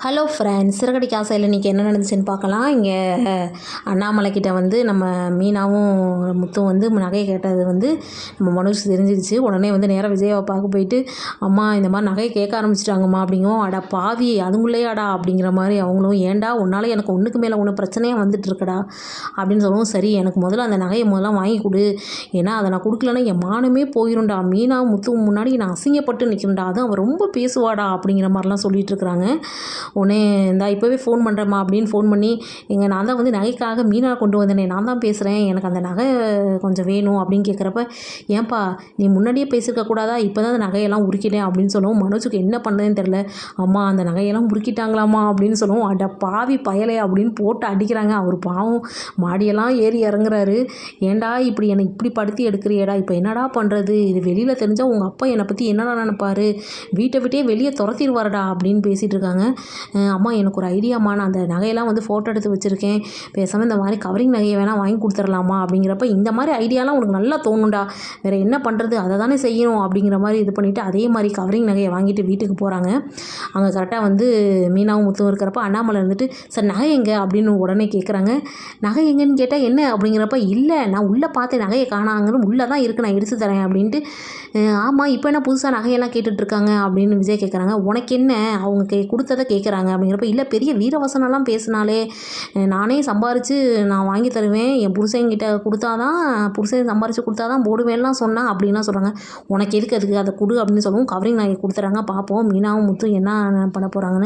Hello friends, சிறகடி காசையில் இன்றைக்கி என்ன நடந்துச்சுன்னு பார்க்கலாம். இங்கே அண்ணாமலை கிட்ட வந்து நம்ம மீனாவும் முத்தும் வந்து நகையை கேட்டது வந்து நம்ம மனோஜ் தெரிஞ்சிருச்சு. உடனே வந்து நேராக விஜயாவை பார்க்க போயிட்டு, அம்மா இந்த மாதிரி நகையை கேட்க ஆரம்பிச்சிட்டாங்கம்மா அப்படிங்கும். அடா பாவி அதுங்குள்ளேயாடா அப்படிங்கிற மாதிரி அவங்களும், ஏன்டா உன்னால் எனக்கு ஒன்றுக்கு மேலே ஒன்று பிரச்சனையாக வந்துட்டுருக்கடா அப்படின்னு சொல்லவும், சரி எனக்கு முதல்ல அந்த நகையை முதல்ல வாங்கி கொடு, ஏன்னா அதை நான் கொடுக்கலன்னா என் மானமே போயிரும்டா, மீனாவும் முத்துவும் முன்னாடி நான் அசிங்கப்பட்டு நிற்கிறேன்டா, அதுவும் அவன் ரொம்ப பேசுவாடா அப்படிங்கிற மாதிரிலாம் சொல்லிட்டு இருக்கிறாங்க. உடனே இந்தா இப்போவே ஃபோன் பண்ணுறேம்மா அப்படின்னு ஃபோன் பண்ணி, நான் தான் வந்து நகைக்காக மீனா கொண்டு வந்தேனே, நான் தான் பேசுகிறேன், எனக்கு அந்த நகை கொஞ்சம் வேணும் அப்படின்னு கேட்குறப்ப, ஏன்பா நீ முன்னாடியே பேசியிருக்க கூடாதா, இப்போ தான் அந்த நகையெல்லாம் உருக்கிட்டேன் அப்படின்னு சொல்லவும் மனோஜுக்கு என்ன பண்ணுறதுன்னு தெரில. அம்மா அந்த நகையெல்லாம் உருக்கிட்டாங்களாம்மா அப்படின்னு சொல்லவும், அட பாவி பயலே அப்படின்னு போட்டு அடிக்கிறாங்க. அவர் பாவம் மாடியெல்லாம் ஏறி இறங்குறாரு. ஏன்டா இப்படி என்னை இப்படி படுத்தி எடுக்கிறியடா, இப்போ என்னடா பண்ணுறது, இது வெளியில் தெரிஞ்சால் உங்கள் அப்பா என்னை பற்றி என்னடா நினைப்பாரு, வீட்டை விட்டே வெளியே துரத்திடுவாரடா அப்படின்னு பேசிகிட்டு இருக்காங்க. அம்மா எனக்கு ஒரு ஐடியாம்மா, நான் அந்த நகையெல்லாம் வந்து ஃபோட்டோ எடுத்து வச்சுருக்கேன், பேசாமல் இந்த மாதிரி கவரிங் நகையை வேணால் வாங்கி கொடுத்துடலாமா அப்படிங்கிறப்ப, இந்த மாதிரி ஐடியாலாம் உனக்கு நல்லா தோணுண்டா, வேறு என்ன பண்ணுறது, அதை தானே செய்யணும் அப்படிங்கிற மாதிரி இது பண்ணிவிட்டு அதே மாதிரி கவரிங் நகையை வாங்கிட்டு வீட்டுக்கு போகிறாங்க. அங்கே கரெக்டாக வந்து மீனாவும் முத்தும் இருக்கிறப்ப அண்ணாமலை இருந்துட்டு, சார் நகை எங்கே அப்படின்னு உடனே கேட்குறாங்க. நகை எங்கேன்னு கேட்டால் என்ன அப்படிங்கிறப்ப, இல்லை நான் உள்ளே பார்த்தேன் நகையை காணாங்கன்னு, உள்ளே தான் இருக்குது நான் எடுத்து தரேன் அப்படின்ட்டு. ஆமாம் இப்போ என்ன புதுசாக நகையெல்லாம் கேட்டுட்ருக்காங்க அப்படின்னு விஜய் கேட்குறாங்க. உனக்கு என்ன, அவங்க கொடுத்ததை கேட்குறாங்க அப்படிங்கிறப்ப, இல்லை பெரிய வீரவசனம்லாம் பேசினாலே, நானே சம்பாரித்து நான் வாங்கி தருவேன், என் புருஷன்கிட்ட கொடுத்தா தான், புருஷன் சம்பாரித்து கொடுத்தா தான் போடுவேன்லாம் சொன்னால் அப்படின்லாம் சொல்கிறாங்க. உனக்கு எதுக்கு அதுக்கு அதை கொடு அப்படின்னு சொல்லவும் கவரிங் நகை கொடுத்துறாங்க. பார்ப்போம் மீனாவும் முத்தும் என்ன பண்ண போகிறாங்கன்னு.